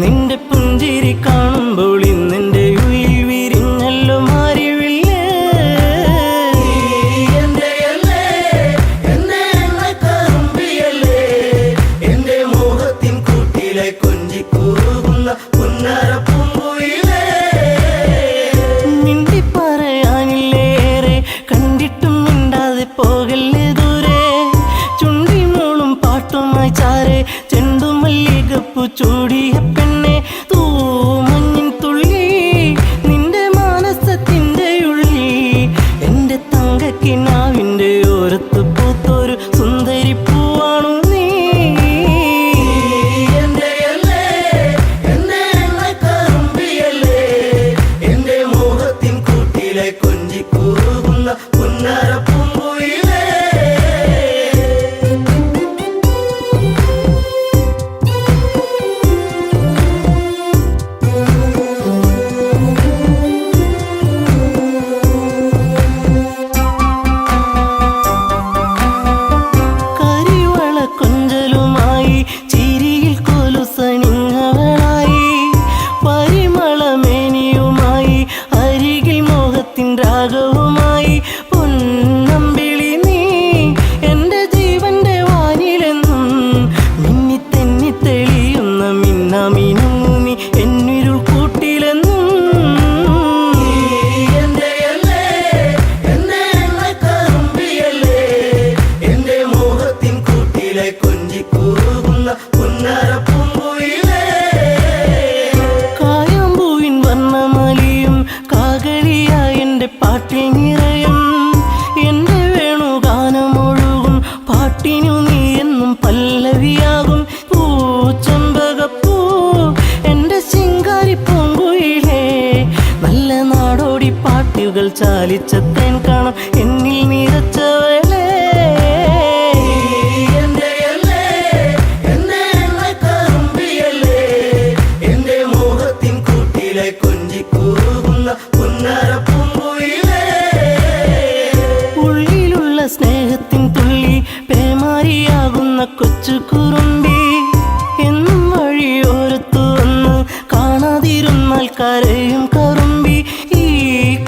നിന്റെ പുഞ്ചിരി കാണുമ്പോൾ ഇന്നെന്റെ ഉള്ളിൽ വിരിഞ്ഞല്ലോ മാറിവില്ലേ. എന്റെ മോഹത്തിൻ കൂട്ടിലെ കൊഞ്ചിക്കൂറുന്ന പുന്നാര പൂങ്കുയിലേ. മിണ്ടി പറയാനില്ലേറെ കണ്ടിട്ടും മിണ്ടാതെ പോകല്ലേ ദൂരെ. ചുണ്ടിമോളും പാട്ടുമായി ചാരെ ചെണ്ടുമല്ലികപ്പൂ ചൂടിയ പെണ്ണെ തൂമഞ്ഞിൻ തുള്ളി നിന്റെ മാനസത്തിന്റെ ഉള്ളിൽ എന്റെ തങ്കക്കിനാവിന്റെ ഓരത്ത് പൂത്തൊരു സുന്ദരി പൂവാണു നീ. എന്റെ മോഹത്തിൻ കൂട്ടിലെ കൊഞ്ചിക്കൂറുന്ന പുന്നാര പൂങ്കുയിലേ. കരിവള കൊഞ്ചലുമായി ചിരിയിൽ കൊലുസണിഞ്ഞവളായി പരിമളമേനിയുമായി അരികിൽ മോഹത്തിൻ രാഗവുമായി പൊന്നമ്പിളി നീ എന്റെ ജീവന്റെ വാനിലെന്നും മിന്നി തെന്നി തെളിയുന്ന മിന്നാമിനുങ്ങു നീ എന്നിരുൾ കൂട്ടിലെന്നും. എന്റെ മോഹത്തിൻ കൂട്ടിലെ കൊഞ്ചിക്കൂറുന്ന പുന്നാര പൂങ്കുയിലേ. കായാമ്പൂവിൻ വർണ്ണമലിയും കാകളിയായ എന്റെ പാട്ടിൽ നിറയും എന്റെ വേണുഗാനമൊഴുകും പാട്ടിനു നീ എന്നും പല്ലവിയാകും. പൂച്ചെമ്പകപ്പൂ എന്റെ ശിങ്കാരി പൂങ്കുയിലേ നല്ല നാടോടി പാട്ടുകൾ ചാലിച്ച തേൻ കാണാം എന്നിൽ നിറച്ചവളേ. എന്റെ മോഹത്തിൻ കൂട്ടിലെ കൊഞ്ചിക്കൂറുന്ന പുന്നാര പൂങ്കുയിലേ. ഉള്ളിലുള്ള സ്നേഹത്തിൻ തുള്ളി പേമാരിയാകുന്ന കൊച്ചു കുറുമ്പി എന്നും വഴിയോരത്തു വന്ന് കാണാതിരുന്നാൽ കരയും കറുമ്പി. ഈ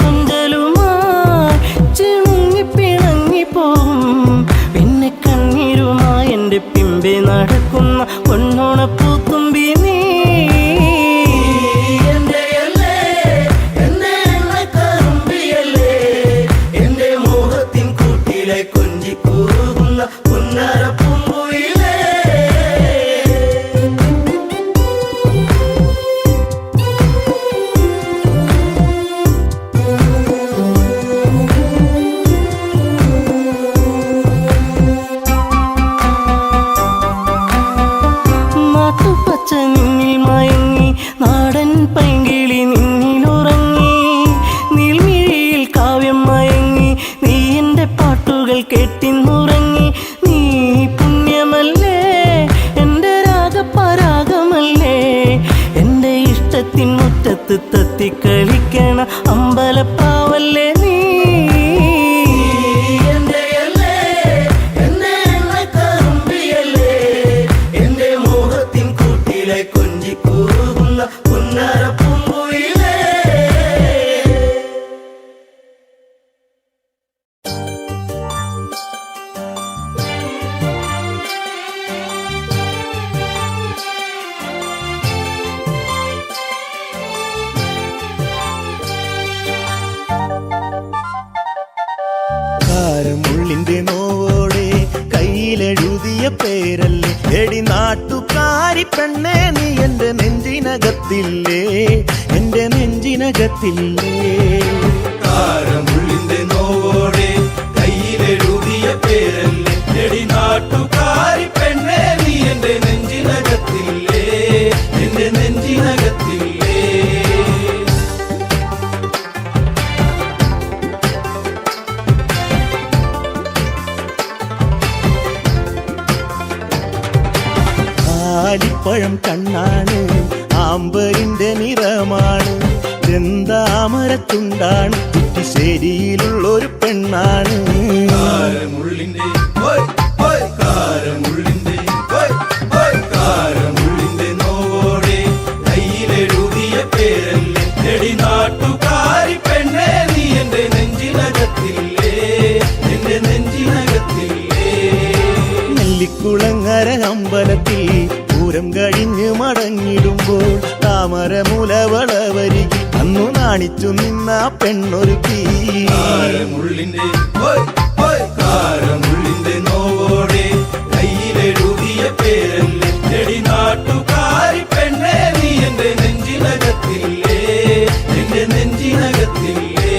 കൊഞ്ചലുമായി ചിണുങ്ങി പിണങ്ങി പോകും പിന്നെ കണ്ണീരുമായി എന്റെ പിമ്പെ നടക്കുന്ന പൊന്നോണപ്പൂത്തുമ്പി നീ. എന്റെ മോഹത്തിൻ കൂട്ടിലെ കൊഞ്ചിക്കൂറുന്ന പുന്നാര പൂങ്കുയിലേ. നാട്ടുപച്ച നിന്നിൽ മയങ്ങി നാടൻ പൈങ്കിളി നിന്നിലുറങ്ങി നീൽമിഴിയിൽ കാവ്യം മയങ്ങി നീ എന്റെ പാട്ടുകൾ കേട്ടിന്നുറങ്ങി. നീ പുണ്യമല്ലേ എന്റെ രാഗപരാഗമല്ലേ എന്റെ ഇഷ്ടത്തിൻ മുറ്റത്ത് തത്തിക്കളിക്കണ അമ്പലപ്പാവല്ലേ നീ. എന്റെ മോഹത്തിൻ കൂട്ടിലെ കൊഞ്ചിക്കൂറുന്ന പുന്നാര പൂങ്കുയിലേ. കാരമുള്ളിന്റെ നോവോടെ കയ്യിലെഴുതിയ പേരല്ലേ എടി നാട്ടുകാരി പെണ്ണേ നീ എന്റെ നെഞ്ചിനകത്തില്ലേ എന്റെ നെഞ്ചിനകത്തില്ലേ. കാരമുള്ളിന്റെ നോവോടെ കയ്യിലെഴുതിയ പേരല്ലേ എടി നാട്ടുകാരി പെണ്ണേ നീ എന്റെ നെഞ്ചിനകത്തില്ലേ എന്റെ നെഞ്ചിനകത്തില്ലേ. ആലിപ്പഴം കണ്ണാണ് ആമ്പലിന്റെ നിറമാണ് ചെന്താമരത്തുണ്ടാണ് കുറ്റിശ്ശേരിയിലുള്ളൊരു പെണ്ണാണ്. കാരമുള്ളിന്റെ കാരമുള്ളിന്റെ നോവോടെ പൂരം കഴിഞ്ഞ് മടങ്ങിടുമ്പോൾ താമരമുലവളവരികിൽ അന്നു നാണിച്ചു നിന്ന പെണ്ണൊരുക്കി കാരമുള്ളിന്റെ കാരമുള്ളിന്റെ നോവോടെ കയ്യിലെഴുതിയ പേരല്ലേ എടി നാട്ടുകാരി പെണ്ണേ നീ എന്റെ നെഞ്ചിനകത്തില്ലേ എന്റെ നെഞ്ചിനകത്തില്ലേ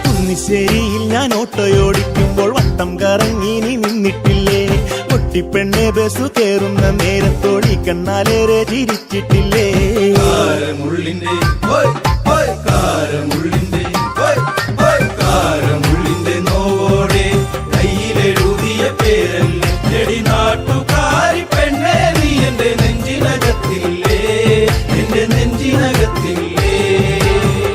കുന്നിശ്ശേരിയിൽ ഞാൻ ഓട്ടോയോടിക്കുമ്പോൾ വട്ടം കറങ്ങി നീ നിന്നിട്ടില്ലേ പൊട്ടിപ്പെണ്ണെ ബസ് കയറുന്ന നേരത്തോടി കണ്ണാലേറെ ചിരിച്ചിട്ടില്ലേ കാരമുള്ളിന്റെ കാരമുള്ളിന്റെ കാരമുള്ളിന്റെ നോവോടെ കയ്യിലെഴുതിയ പേരല്ലേ എടി നാട്ടുകാരി പെണ്ണേ നീ എന്റെ നെഞ്ചിനകത്തില്ലേ എന്റെ നെഞ്ചിനകത്തില്ലേ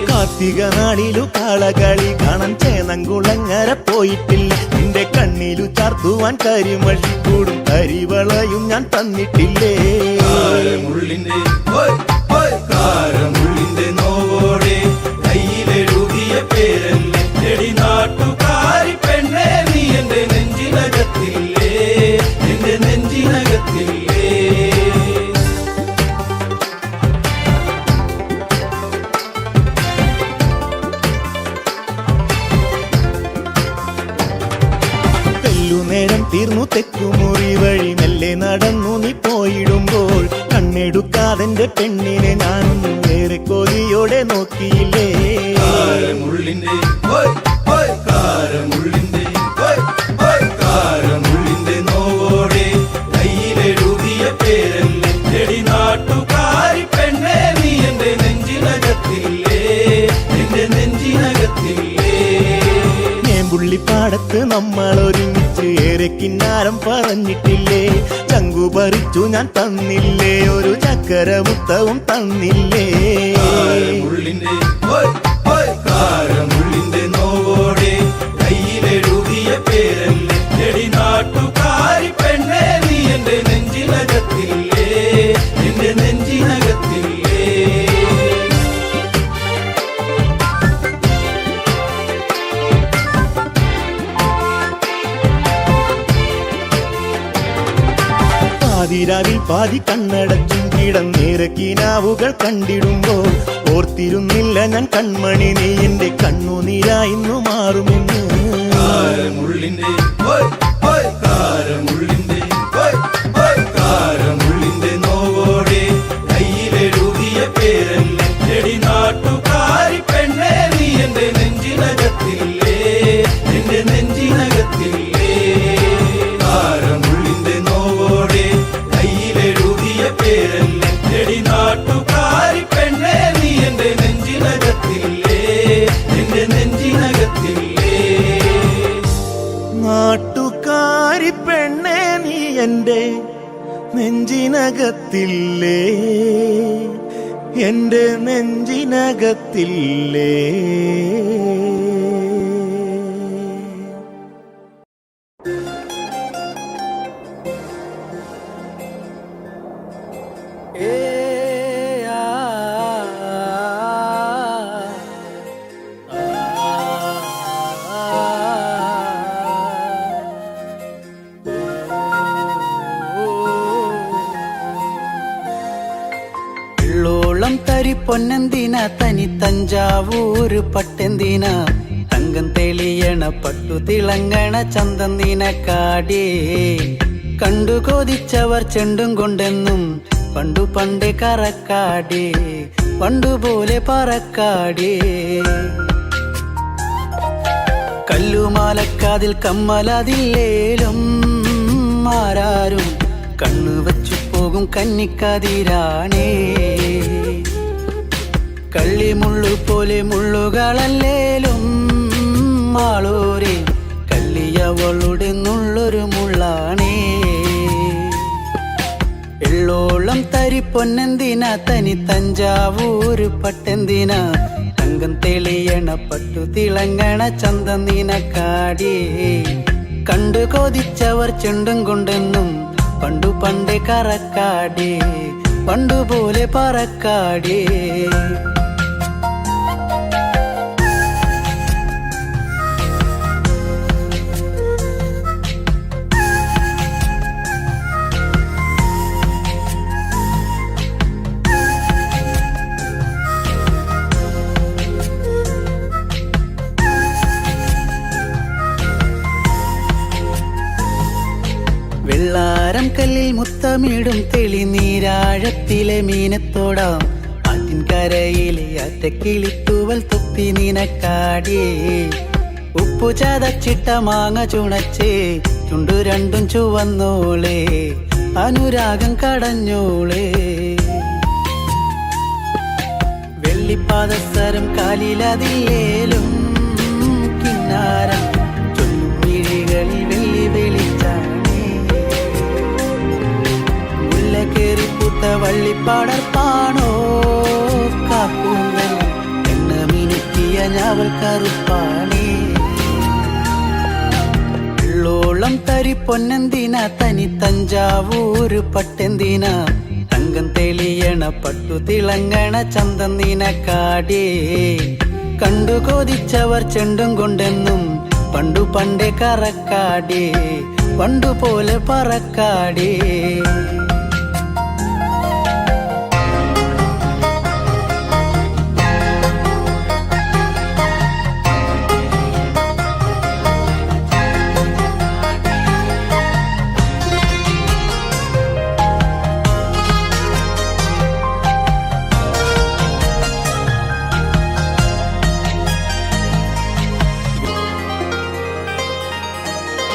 കാർത്തിക നാളിലു കാളകളി കാണാൻ ചേനങ്കുളങ്ങര പോയിട്ടില്ല നിന്റെ കണ്ണിലു ചാർത്തുവാൻ കരിമഴിക്കൂടും കരിവളയും ഞാൻ തന്നിട്ടില്ലേ കാരമുള്ളിന്റെ കാരമുള്ളിന്റെ നോവോടെ കയ്യിലെഴുതിയ പേരല്ലേ എടി നാട്ടുകാരി പെണ്ണേ നീ എന്റെ നെഞ്ചിനകത്തില്ലേ എന്റെ നെഞ്ചിനകത്തില്ലേ നേരം തീർന്നു തെക്കുമുറി വഴി മെല്ലെ നടന്നു നീ പോയിടുമ്പോൾ കണ്ണെടുക്കാതെന്റെ പെണ്ണിനെ ഞാനൊന്നും വേറെ കൊതിയോടെ നോക്കിയില്ലേ കാരമുള്ളിന്റെ കാരമുള്ളിന്റെ കാരമുള്ളിന്റെ നോവോടെ കയ്യിലെഴുതിയ പേരല്ലേ എടി നാട്ടുകാരി പെണ്ണേ നീ എന്റെ നെഞ്ചിനകത്തില്ലേ എന്റെ നെഞ്ചിനകത്തില്ലേ പുള്ളിപ്പാടത്ത് നമ്മൾ ഒരുമിച്ച് ഏറെ കിന്നാരം പറഞ്ഞിട്ടില്ലേ ചങ്കു പറിച്ചു ഞാൻ തന്നില്ലേ ഒരു ചക്കര മുത്തവും തന്നില്ലേ കാരമുള്ളിന്റെ കാരമുള്ളിന്റെ നോവോടെ കയ്യിലെഴുതിയ പേരല്ലേ എടി നാട്ടുകാരി പെണ്ണേ നീ എന്റെ നെഞ്ചിനകത്തില്ലേ എന്റെ നെഞ്ചിനകത്തില്ലേ പാതിരാവിൽ പാതി കണ്ണടച്ചും കിടന്നേറെ കിനാവുകൾ കണ്ടിടുമ്പോൾ ഓർത്തിരുന്നില്ല ഞാൻ കൺമണി നീ എന്റെ കണ്ണുനീരായിന്നു മാറുമെന്ന് കാരമുള്ളിന്റെ കാരമുള്ളിന്റെ കാരമുള്ളിന്റെ നോവോടെ കയ്യിലെഴുതിയ പേരല്ലേ എടി നാട്ടുകാരി പെണ്ണേ നീ എന്റെ നെഞ്ചിനകത്തില്ലേ എന്റെ നെഞ്ചിനകത്തില്ലേ കാരമുള്ളിന്റെ നോവോടെ കയ്യിലെഴുതിയ പേരല്ലേ എടി നാട്ടുകാരി പെണ്ണേ നീ എന്റെ നെഞ്ചിനകത്തില്ലേ എന്റെ നെഞ്ചിനകത്തില്ലേ നാട്ടുകാരി പെണ്ണേ നീ എന്റെ നെഞ്ചിനകത്തില്ലേ എന്റെ നെഞ്ചിനകത്തില്ലേ തരി പൊന്നെന്തിന തനി തഞ്ചാവൂര് പട്ടെന്തിന തങ്കം തെളിയണ പട്ടു തിളങ്ങണ ചന്തം നിനക്കാടേ കണ്ടു കൊതിച്ചവർ ചെണ്ടും കൊണ്ടെന്നും പണ്ടു പണ്ടേ കറക്കാടേ പണ്ടുപോലെ പറക്കാടേ കല്ലുമാലക്കാതിൽ കമ്മലതില്ലേലും ആരാരും കണ്ണു വച്ചു പോകും കന്നിക്കതിരാണേ കള്ളിമുള്ളു പോലെ മുള്ളുകളല്ലേലും ആളൂരെ കല്ലിയവളുടെ നുള്ളൊരു മുള്ളാണേ എള്ളോളം തരി പൊന്നെന്തിന തനി തഞ്ചാവൂര് പട്ടെന്തിന തങ്കം തെളിയണ പട്ടു തിളങ്ങണ ചന്തം നിനക്കാടേ കണ്ടു കൊതിച്ചവർ ചെണ്ടും കൊണ്ടെന്നും പണ്ടു പണ്ടേ കറക്കാടേ പണ്ടുപോലെ പറക്കാടേ കിന്നാരം കല്ലിൽ മുത്തമിടും തെളിനീരാഴത്തിലെ മീനത്തോടാം ആറ്റിൻകരയിലെ അറ്റക്കിളിത്തൂവൽ തൊപ്പി നിനക്കാടിയേ ഉപ്പു ചതച്ചിട്ട മാങ്ങ ചുണച്ചേ ചുണ്ടു രണ്ടും ചുവന്നോളേ അനുരാഗം കടഞ്ഞോളേ വെള്ളിപ്പാദസരം കാലിലതില്ലേലും കിന്നാരം ചൊല്ലും മിഴികളിൽ വെള്ളി വെളിച്ചാണേ മുല്ല കേറിപ്പൂത്ത വള്ളിപ്പാടർപ്പാണോ കാക്കൂന്തൽ എണ്ണ മിനുക്കിയ ഞാവൽ കറുപ്പാണേ വെള്ളോളം തരി പൊന്നെന്തിന തനി തഞ്ചാവൂര് പട്ടെന്തിന തങ്കം തെളിയണ പട്ടു തിളങ്ങണ ചന്തം നിനക്കാടേ കണ്ടു കൊതിച്ചവർ ചെണ്ടും കൊണ്ടെന്നും പണ്ടു പണ്ടേ കറക്കാടേ പണ്ടുപോലെ പറക്കാടേ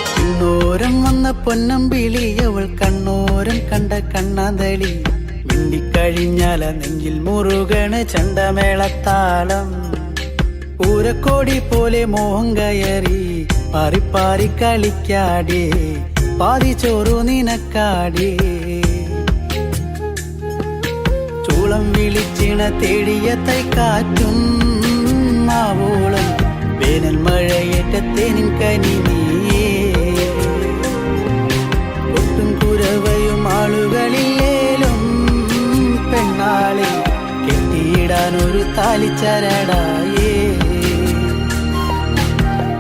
കണ്ണോരം വന്ന പൊന്നമ്പിളി അവൾ കണ്ണോരം കണ്ട കണ്ണാന്തളി മിണ്ടിക്കഴിഞ്ഞാല നെഞ്ചിൽ മുറുകണ ചണ്ടമേളത്താളം പൂരക്കോടി പോലെ മോഹം കയറി പാറിപ്പാറി കളിക്കാടേ പാതി ചോറു നിനക്കാടേ ചൂളം വിളിച്ചിണ തേടിയ തൈക്കാറ്റും മാവോളം വേനൽ മഴയേറ്റത്തേനിൻ കനി നീയേ ഒട്ടും കുരവയും ആളുകളില്ലേലും പെണ്ണാളെ കെട്ടിയിടാനൊരു താലിച്ചരടായേ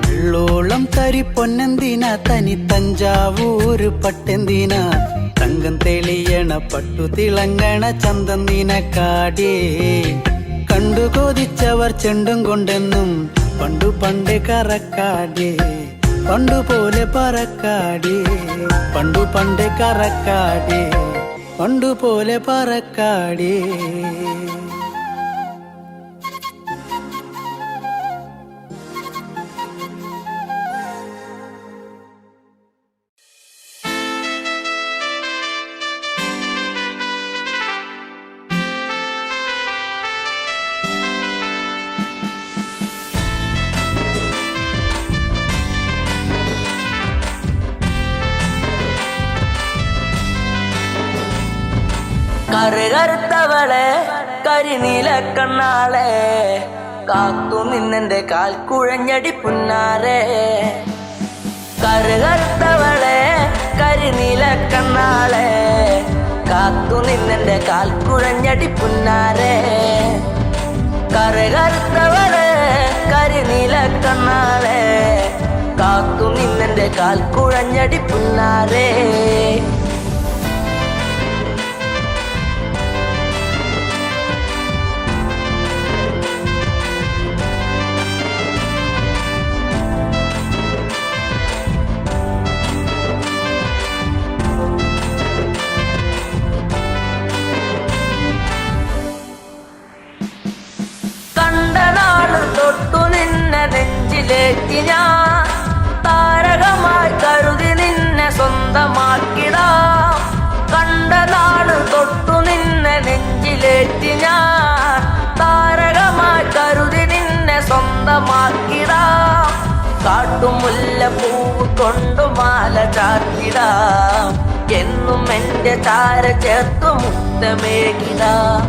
വെള്ളോളം തരി പൊന്നെന്തിന തനി തഞ്ചാവൂര് പട്ടെന്തിന തങ്കം തെളിയണ പട്ടു തിളങ്ങണ ചന്തം നിനക്കാടേ കണ്ടു കൊതിച്ചവർ ചെണ്ടും കൊണ്ടെന്നും പണ്ടു പണ്ടേ കറക്കാടേ പണ്ടുപോലെ പറക്കാടേ പണ്ടു പണ്ടേ കറക്കാടേ പണ്ടുപോലെ പറക്കാടേ കറുകറുത്തവളെ കരിനീല കണ്ണാളെ കാത്തു നിന്നെന്റെ കാൽ കുഴഞ്ഞടി പുന്നാരെ കറുകറുത്തവളെ കരിനീല കണ്ണാളെ കാത്തു നിന്നെന്റെ കാൽ കുഴഞ്ഞടി പുന്നാരെ കറുകറുത്തവളെ കരിനീല കണ്ണാളെ കാത്തു നിന്നെന്റെ കാൽ കുഴഞ്ഞടി പുന്നാരെ തൊട്ടു നിന്നെ നെഞ്ചിലേറ്റി ഞാൻ താരകമായി കരുതി നിന്നെ സ്വന്തമാക്കിടാം കണ്ട നാട് തൊട്ടു നിന്നെ നെഞ്ചിലേറ്റി ഞാൻ താരകമായി കരുതി നിന്നെ സ്വന്തമാക്കിടാം കാട്ടുമുല്ല പൂവ് കൊണ്ടു മാല ചാത്തിടാം എന്നും എന്റെ താര ചേർത്തു മുത്തമേകിടാം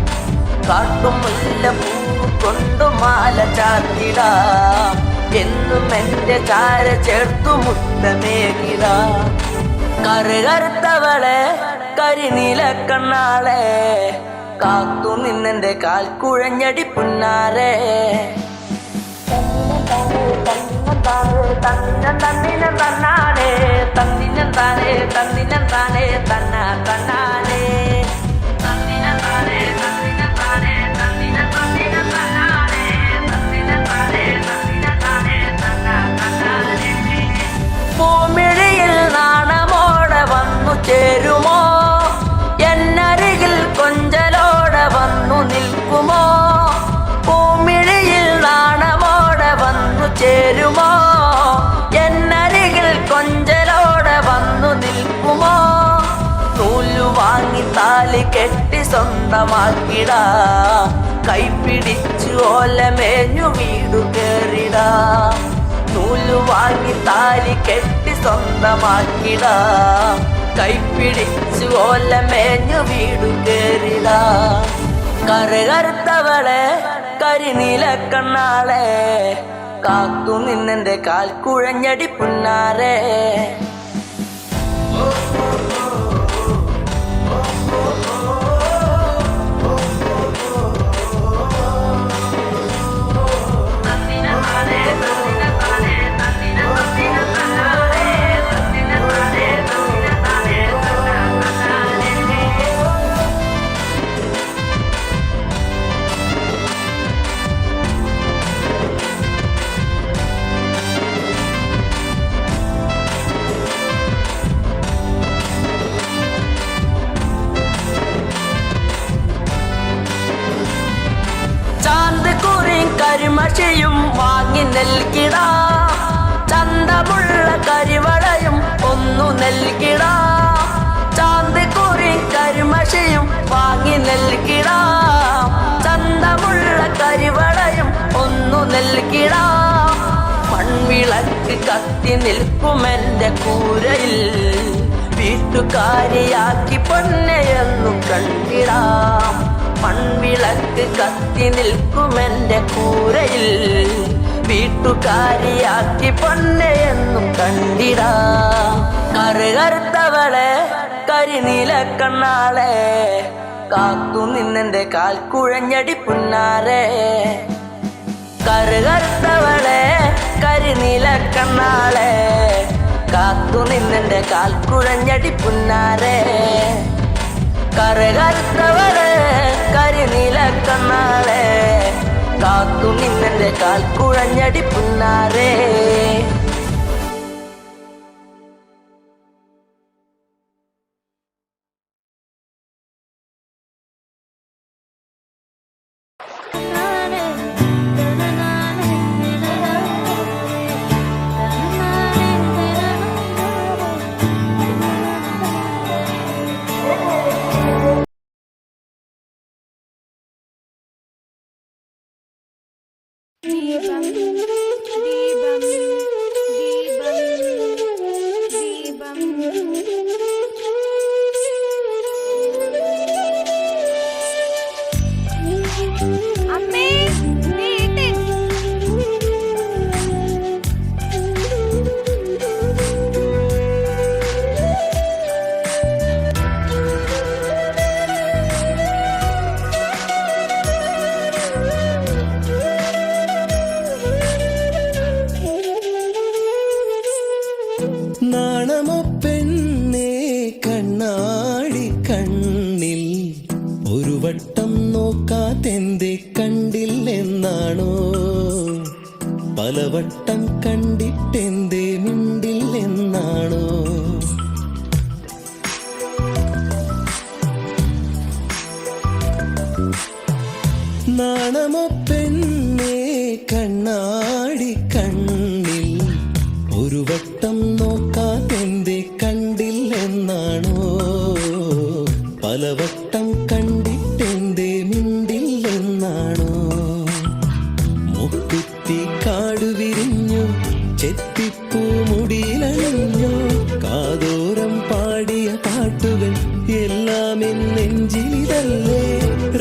കാട്ടുമുല്ല പൂവ് കൊണ്ടു മാല ചാത്തിടാം എന്നും എന്റെ ചാര ചേർത്തു മുത്തമേകിടാം കറുകറുത്തവളെ കരിനീല കണ്ണാളെ കാത്തു നിന്നെന്റെ കാൽ കുഴഞ്ഞടി പുന്നാരെ തന്നിനം തന്നാനേ തന്നിനം താനേ തന്നിനം താനേ തന്ന തന്നാനേ തന്നിനം താനേ തന്നിനം താനേ തന്നിനം തന്നിനം തന്നാനേ തന്നിനം താനേ തന്നിനം താനേ തന്ന തന്നാനേ ഭൂമിഴിയിൽ നാണമോടെ വന്നു ചേരും സ്വന്തമാക്കിടാ കൈപിടിച്ചു ഓലമേഞ്ഞു വീടു കേറിടാ നൂലു വാങ്ങി താലി കെട്ടി സ്വന്തമാക്കിടാ കൈപിടിച്ചു ഓലമേഞ്ഞു വീടു കേറിടാ കറുകറുത്തവളെ കരിനീല കണ്ണാളെ കാത്തു നിന്നെന്റെ കാൽ കുഴഞ്ഞടി പുന്നാരെ കരിമഷിയും വാങ്ങി നൽകിടാ ചന്തമുള്ള കരിവളയും ഒന്നു നൽകിടാ ചാന്ത് കുറി കരിമഷിയും വാങ്ങി നൽകിടാ ചന്തമുള്ള കരിവളയും ഒന്നു നൽകിടാ മൺവിളക്ക് കത്തി നിൽക്കുമെന്റെ കൂരയിൽ വീട്ടുകാരിയാക്കി പൊന്നെയെന്നു കണ്ടിടാം മൺവിളക്ക് കത്തി നിൽക്കുമെന്റെ കൂരയിൽ വീട്ടുകാരിയാക്കി പൊന്നെയെന്നും കണ്ടിടാ കറുകറുത്തവളെ കരിനീല കണ്ണാളെ കാത്തു നിന്നെന്റെ കാൽ കുഴഞ്ഞടി പുന്നാരെ കറുകറുത്തവളെ കരിനീല കണ്ണാളെ കാത്തു നിന്നെന്റെ കാൽ കുഴഞ്ഞടി പുന്നാരെ കറുകറുത്തവളെ കരിനീല കണ്ണാളെ കാത്തു നിന്നെന്റെ കാൽ കുഴഞ്ഞടി പുന്നാരെ ദീപം ദീപം ദീപം ദീപം അമ്മേ നീട്ടൻ നാണമോ പെണ്ണേ കണ്ണാടി കണ്ണിൽ ഒരു വട്ടം നോക്കാതെന്തേ കണ്ടില്ലെന്നാണോ പലവട്ടം കണ്ടിട്ടെന്തേ മിണ്ടില്ലെന്നാണോ നാണമോ പെണ്ണേ കണ്ണാടി കണ്ണിൽ ഒരു വട്ടം നോക്കാതെന്തേ കണ്ടില്ലെന്നാണോ പലവട്ടം കണ്ടിട്ടെന്തേ മിണ്ടില്ലെന്നാണോ മുക്കുത്തി കാടു വിരിഞ്ഞു ചെത്തിപ്പൂ മുടിയിലണിഞ്ഞു കാതോരം പാടിയ പാട്ടുകൾ എല്ലാം നെഞ്ചിലിതല്ലേ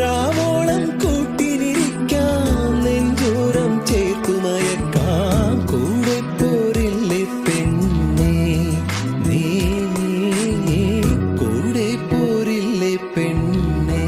രാവോളം കൂട്ടിനിരിക്കാം നെഞ്ചോരം ചേർത്തുമയക്കാം കൂടെ പോരില്ലേ പെണ്ണേ നീ കൂടെ പോരില്ലേ പെണ്ണേ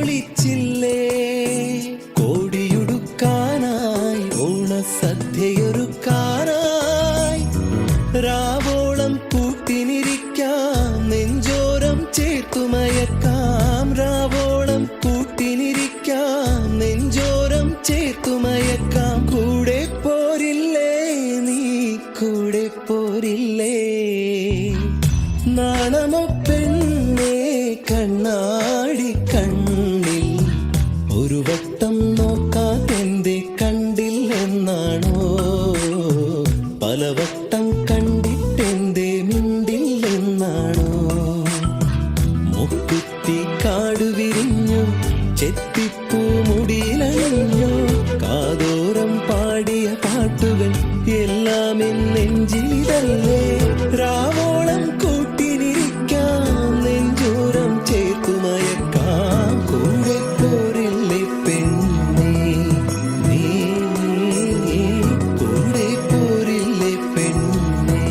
വിളിച്ചില്ലേ കോടിയുടുക്കാനായി ഓണസദ്യയൊരുക്കാനായി രാവോളം കൂട്ടിനിരിക്കാം നെഞ്ചോരം ചേർത്തുമയക്കാം രാവോളം കൂട്ടിനിരിക്കാം നെഞ്ചോരം ചേർത്തുമയക്കാം കൂടെ പോരില്ലേ നീ കൂടെ പോരില്ലേ നാണമോ പെണ്ണേ കണ്ണാടി കണ്ണിൽ ഒരു വട്ടം നോക്കാൻ എന്തേ കണ്ടില്ലെന്നാണോ പലവട്ടം കണ്ടിട്ടെന്തേ മിണ്ടില്ലെന്നാണോ മുക്കുത്തി കാടു വിരിഞ്ഞു ചെത്തിപ്പൂ മുടിയിലണിഞ്ഞു കാതോരം പാടിയ പാട്ടുകൾ എല്ലാം നെഞ്ചിലിതല്ലേ രാവോളം കൂട്ടിനിരിക്കാം നെഞ്ചോരം ചേർത്തുമയക്കാം കൂടെ പോരില്ലേ പെണ്ണേ നീ കൂടെ പോരില്ലേ പെണ്ണേ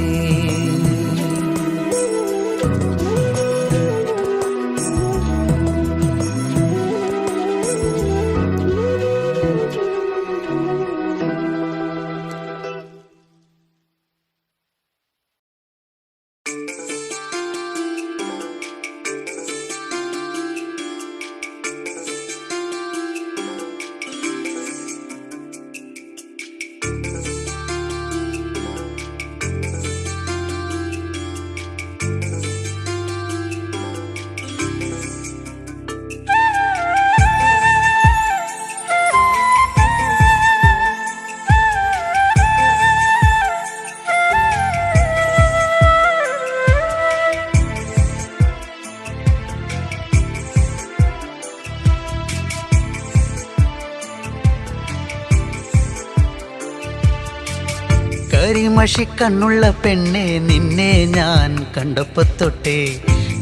കരിമഷിക്കണ്ണുള്ള പെണ്ണെ നിന്നെ ഞാൻ കണ്ടപ്പോ തൊട്ടേ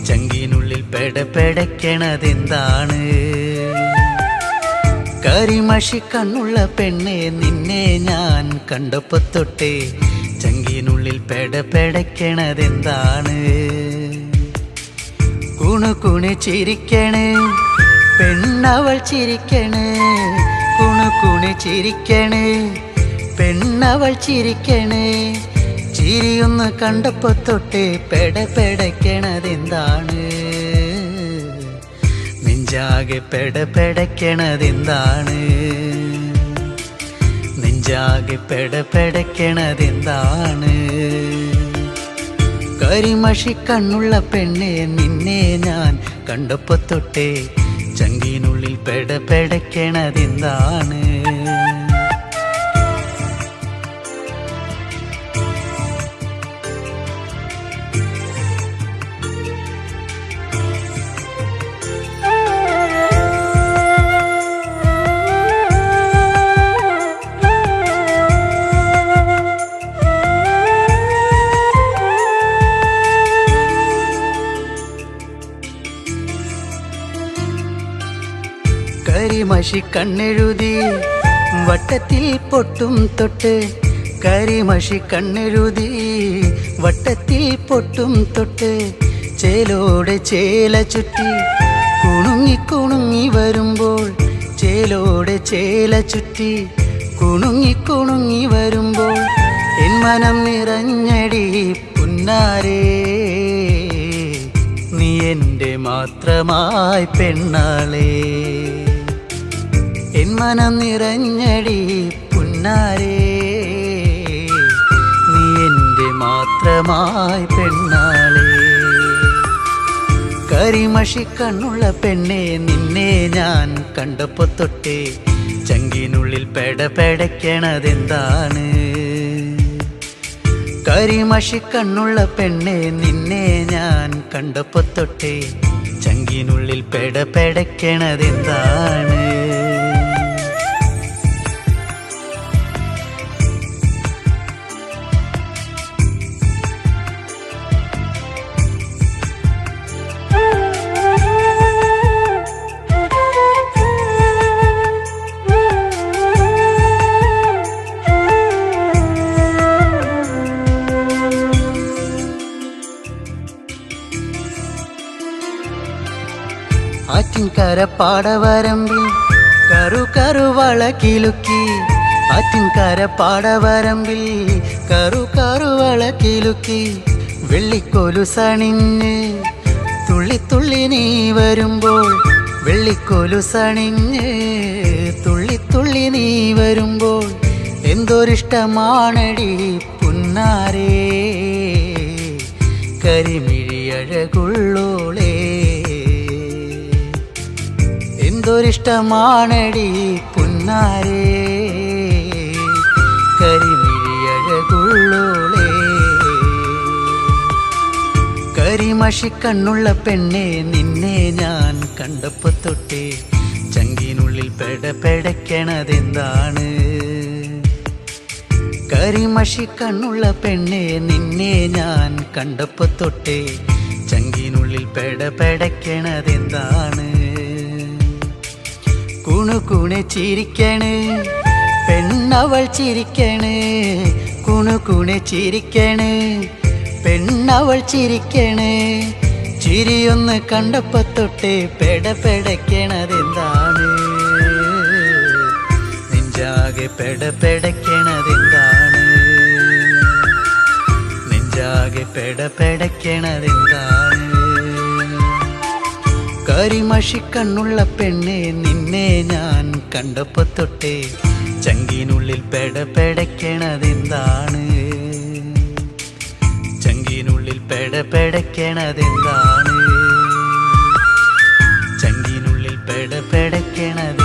ചങ്കിനുള്ളിൽ പെടപ്പെടക്കണതെന്താണ് കരിമഷിക്കണ്ണുള്ള പെണ്ണെ നിന്നെ ഞാൻ കണ്ടപ്പോ തൊട്ടേ ചങ്കിനുള്ളിൽ പെടപ്പെടക്കണതെന്താണ് കുണുകുണി ചിരിക്കണേ പെണ്ണവൾ ചിരിക്കണേ കുണുകുണി ചിരിക്കണേ പെണ്ണവൾ ചിരിക്കണേ ചിരിയൊന്ന് കണ്ടപ്പോ തൊട്ടേ പെടപ്പെടക്കണതെന്താണ് നെഞ്ചാകെ പെടപ്പെടക്കണതെന്താണ് നെഞ്ചാകെ പെടപ്പെടക്കണതെന്താണ് കരിമഷിക്കണ്ണുള്ള പെണ്ണെ നിന്നെ ഞാൻ കണ്ടപ്പോ തൊട്ടേ ചങ്കിനുള്ളിൽ പെടപ്പെടക്കണതെന്താണ് കരിമഷിക്കണ്ണെഴുതി വട്ടത്തിൽ പൊട്ടും തൊട്ട് കരിമഷിക്കണ്ണെഴുതി വട്ടത്തിൽ പൊട്ടും തൊട്ട് ചേലോടെ ചേല ചുറ്റി കുണുങ്ങി കുണുങ്ങി വരുമ്പോൾ ചേലോടെ ചേല ചുറ്റി കുണുങ്ങി കുണുങ്ങി വരുമ്പോൾ എൻ മനം നിറഞ്ഞടി പുന്നാരേ നീ എൻ്റെ മാത്രമായി പെണ്ണാളേ എൻ മനം നിറഞ്ഞടി പുന്നാരേ നീ എൻ്റെ മാത്രമായി പെണ്ണാളേ കരിമഷിക്കണ്ണുള്ള പെണ്ണെ നിന്നെ ഞാൻ കണ്ടപ്പോ തൊട്ടേ ചങ്കിനുള്ളിൽ പെടപ്പെടക്കണതെന്താണ് കരിമഷിക്കണ്ണുള്ള പെണ്ണെ നിന്നെ ഞാൻ കണ്ടപ്പോ തൊട്ടേ ചങ്കിനുള്ളിൽ പെടപ്പെടക്കണതെന്താണ് ആറ്റിൻകര പാടവരമ്പിൽ കറുകറുവള കിലുക്കി ആറ്റിൻകര പാടവരമ്പിൽ കറുകറുവള കിലുക്കി വെള്ളിക്കൊലുസണിഞ്ഞ് തുള്ളി തുള്ളി നീ വരുമ്പോൾ വെള്ളിക്കൊലുസണിഞ്ഞ് തുള്ളി തുള്ളി നീ വരുമ്പോൾ എന്തൊരിഷ്ടമാണടി പുന്നാരേ കരിമിഴി അഴകുള്ളോളേ എന്തൊരിഷ്ടമാണടി പുന്നാരേ കരിമിഴി അഴകുള്ളോളേ കരിമഷിക്കണ്ണുള്ള പെണ്ണെ നിന്നെ ഞാൻ കണ്ടപ്പോ തൊട്ടേ ചങ്കിനുള്ളിൽ പെടപ്പെടയ്ക്കണതെന്താണ് കരിമഷിക്കണ്ണുള്ള പെണ്ണെ നിന്നെ ഞാൻ കണ്ടപ്പോ തൊട്ടേ ചങ്കിനുള്ളിൽ പെടപ്പെടയ്ക്കണതെന്താണ് കുണുകുണെ ചിരിക്കണ് പെണ്ണവൾ ചിരിക്കണ് കുണുകുണെ ചിരിക്കണ് പെണ്ണവൾ ചിരിക്കണ് ചിരിയൊന്ന് കണ്ടപ്പോ തൊട്ടേ പെടപ്പെടയ്ക്കണതെന്താണ് നെഞ്ചാകെ പെടപ്പെടയ്ക്കണതെന്താണ് നെഞ്ചാകെ പെടപ്പെടയ്ക്കണതെന്താണ് കരിമഷിക്കണ്ണുള്ള പെണ്ണെ നിന്നെ ഞാൻ കണ്ടപ്പോ തൊട്ടേ ചങ്കിനുള്ളിൽ പെടപ്പെടയ്ക്കണതെന്താണ് ചങ്കിനുള്ളിൽ പെടപ്പെടയ്ക്കണതെന്താണ് ചങ്കിനുള്ളിൽ പെടപ്പെടയ്ക്കണതെന്താണ്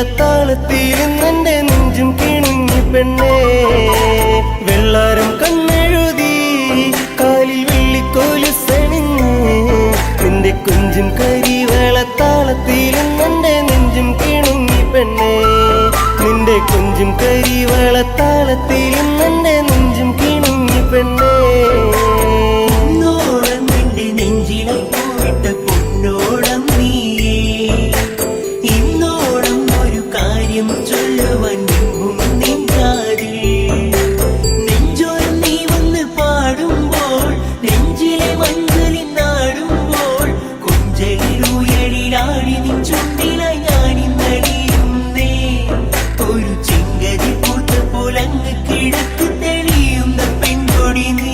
വേളത്താളത്തിൽ നിന്റെ നെഞ്ചും കിണുങ്ങി പെണ്ണേ വെള്ളാരം കണ്ണെഴുതി കാലിൽ വെള്ളിക്കോലുസണിഞ്ഞ് നിന്റെ കുഞ്ചും കരി വേളത്താളത്തിൽ നിന്റെ നെഞ്ചും കിണുങ്ങി പെണ്ണേ നിന്റെ കുഞ്ചും കരി വേളത്താളത്തിൽ നിന്റെ നെഞ്ചും കിണുങ്ങി പെണ്ണേ നിന്റെ നെഞ്ചിലെ പോയിട്ട് പൊന്നോളം നീയേ ഇന്നോളം ഒരു കാര്യം ചൊല്ലുവാൻ നെഞ്ചാതിൽ നെഞ്ചോരം നീ വന്ന് പാടുമ്പോൾ നെഞ്ചിലെ മഞ്ചലിൽ നാടുമ്പോൾ കൊഞ്ചലിലുയരിലാടി നിൻ ചുണ്ടില ഞാനിന്നടിയുന്നേ ഒരു ചെങ്കരി പൂത്ത പോലങ്ങ് കിഴക്ക് തെളിയുന്ന പെൺകൊടി നീ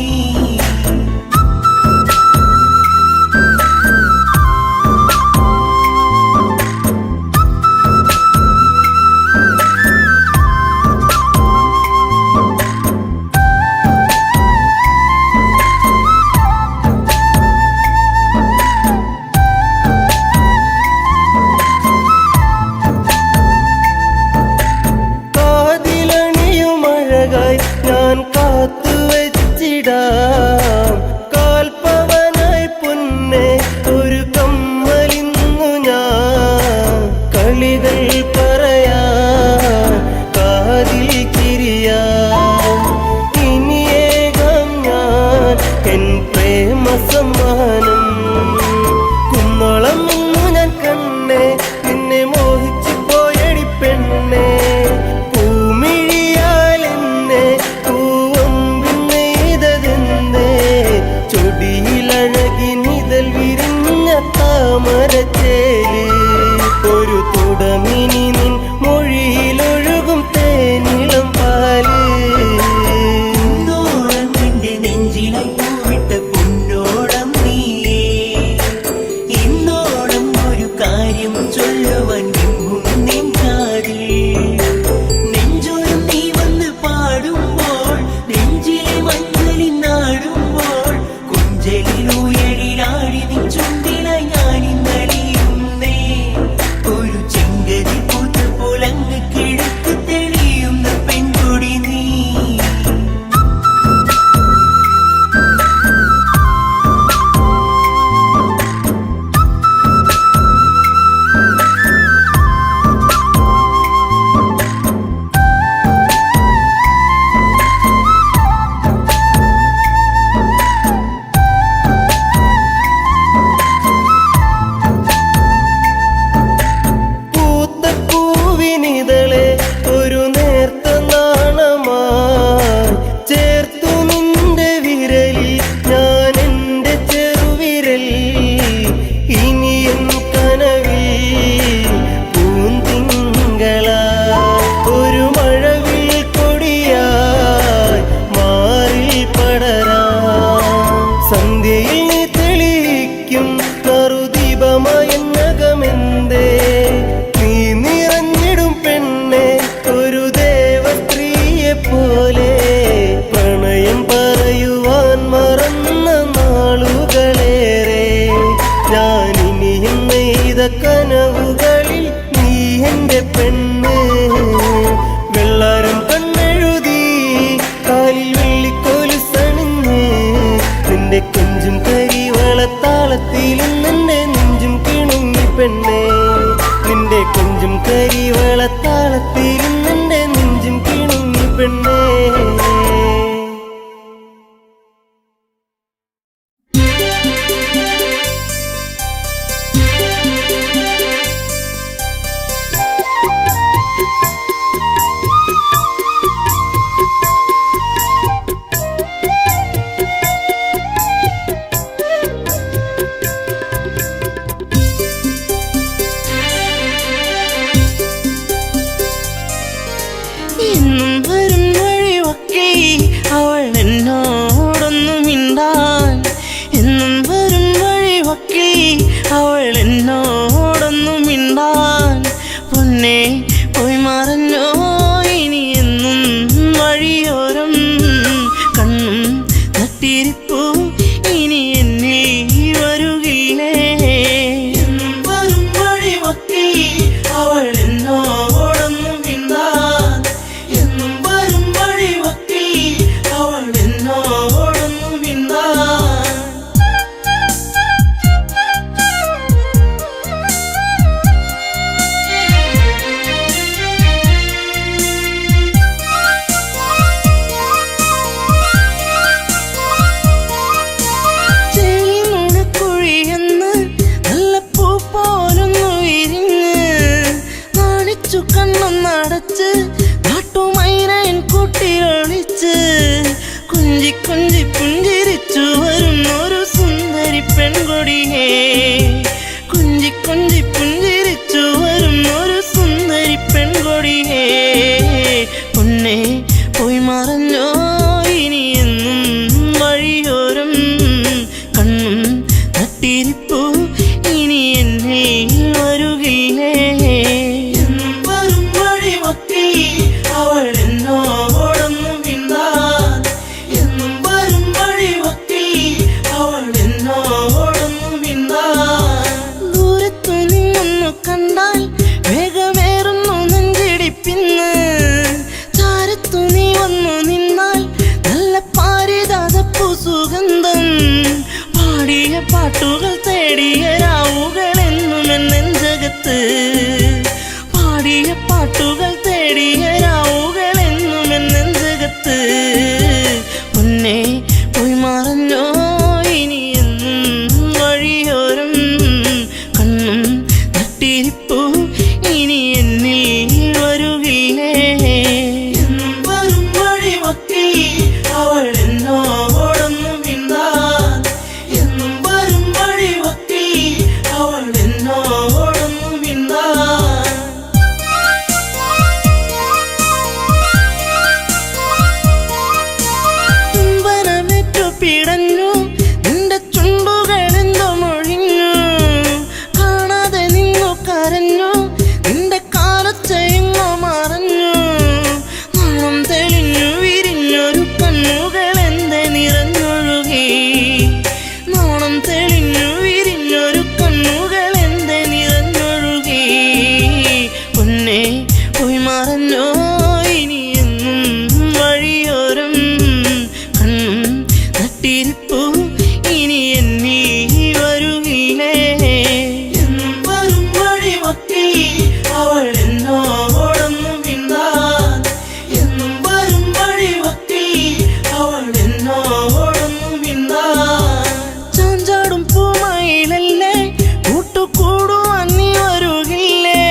ഞാൻ കാത്തുവച്ചിടാം കാൽപ്പവനായി പൊന്നെ ഒരു കമ്മലിന്നു ഞാൻ കളികൾ പറയാ കാതിൽ കിരിയാ ഇനിയേകം ഞാൻ എൻ പ്രേമ സമ്മാനം കുന്നോളം ഇന്നു ഞാൻ കണ്ണേ നിന്നെ മോഹിച്ചു പോയടി പെണ്ണേ താമരച്ചേല് ഒരു തുടമിനി നിൻ മൊഴിയിലൊഴുകും തേനിളം പാല് നിന്റെ നെഞ്ചിലെ പൂവിട്ട പൊന്നോളം നീയേ ഇന്നോളം ഒരു കാര്യം ചൊല്ലുവാൻ നെഞ്ചാതിൽ നെഞ്ചോരം നീ വന്ന് പാടുമ്പോൾ നെഞ്ചിലെ മഞ്ചലിൽ നാടുമ്പോൾ കൊഞ്ചലിലുയരിലാടി നിൻ ചുണ്ടില ഞാനിന്നടിയുന്നേ ഒരു ചെങ്കരി പൂത്ത പോലങ്ങ് കിഴക്ക് തെളിയുന്ന പെൺകൊടി നീ ഒരു നേർത്ത നാണമായി ചേർത്തു നിന്റെ വിരലിൽ ഞാൻ എൻ്റെ ചെറുവിരൽ ഇനി എൻ കനവിൽ പൂന്തിങ്കളാ ഒരു മഴവിൽ കൊടിയായി മാറിൽ പടരാ സന്ധ്യയിൽ നീ തെളിയിക്കും നറുദീപമായെന്നകമെന്തേ നീ നിറഞ്ഞിടും പെണ്ണെ ഒരു ദേവസ്ത്രീയെ പോലെ പ്രണയം പറയുവാൻ മറന്ന നാളുകളേറെ ഞാനിനിയും നെയ്ത കനവുകളിൽ നീ എൻ്റെ പെണ്ണ് വെള്ളാരം കണ്ണെഴുതി കാലിൽ വെള്ളിക്കോലുസണിഞ്ഞ് നിന്റെ കൊഞ്ചും കരി വളത്താളത്തിൽ നിന്റെ നെഞ്ചും കിണുങ്ങി പെണ്ണേ നിന്റെ കൊഞ്ചും കരി വളത്താളത്തിൽ നിന്റെ നെഞ്ചും കിണുങ്ങി പെണ്ണേ അവൾ എന്നോട് വെച്ചു കണ്ണൊന്നടച്ച് നാട്ടുമൈനൻ കൂട്ടിയൊളിച്ച് കുഞ്ചി കുഞ്ചി പുഞ്ചിരിച്ചു വരുന്നൊരു സുന്ദരി പെൺകൊടിയേ കുഞ്ചി കുഞ്ചി പുഞ്ചിരിച്ചു വരുന്നൊരു സുന്ദരി പെൺകൊടിയേ പൊന്നെ പോയി മറഞ്ഞോ ഇനി എന്നും വഴിയോരം കണ്ണും തട്ടിരിപ്പു ഇനി എന്നെ വരുകില്ലേ എന്നും വരും വഴിമൊക്കെ അവൾ എന്നോടൊന്നും മിണ്ടാൻ എന്നും വരും വഴിമൊക്കെ അവൾ എന്നോടൊന്നും മിണ്ടാൻ ദൂരത്തു നിന്നൊന്നു കണ്ടാൽ വേഗമേറുന്നു നെഞ്ചിടിപ്പിന്ന് ചാരത്തു നീ വന്നു നിന്നാൽ നല്ല പാരിതാതപ്പു സുഗന്ധം പാടിയ പാട്ടുകൾ തേടിയ രാവുകൾ എന്നും എന്നെഞ്ചകത്ത് പാടിയ പാട്ടുകൾ തേടിയ രാവുകൾ എന്നും എന്നെഞ്ചകത്ത് പൊന്നെ പോയി മറഞ്ഞോ ഇനി എന്നും വഴിയോരം കണ്ണും തട്ടിരിപ്പു ഇനി എന്നിൽ വരുകില്ലേ എന്നും വരും വഴിമൊക്കെ അവൾ എന്നോടൊന്നും മിണ്ടാൻ എന്നും വരും വഴിമൊക്കെ അവൾ എന്നോടൊന്നും മിണ്ടാൻ ചുംബനമേറ്റു പിടഞ്ഞു നിന്റെ ചുണ്ടുകളെന്തോ മൊഴിഞ്ഞു കാണാതെ നിന്നു കരഞ്ഞു നിന്റെ കാലച്ചെങ്ങോ മറഞ്ഞു നാണം തെളിഞ്ഞു വിരിഞ്ഞൊരു കണ്ണുകളെന്തെ നിറഞ്ഞൊഴുകി നാണം തെളിഞ്ഞു വിരിഞ്ഞൊരു കണ്ണുകളെന്തെ നിറഞ്ഞൊഴുകി പൊന്നെ പോയി മറഞ്ഞോ ഇനി എന്നും വഴിയോരം കണ്ണും തട്ടിരിപ്പു ഇനി എന്നിൽ വരുകില്ലേ എന്നും വരും വഴിമൊക്കെ അവൾ എന്നോടൊന്നും മിണ്ടാൻ എന്നും വരും വഴിമൊക്കെ അവൾ എന്നോടൊന്നും മിണ്ടാൻ ചാഞ്ചാടും പൂമയിലല്ലേ കൂട്ടുകൂടുവാൻ നീ വരുകില്ലേ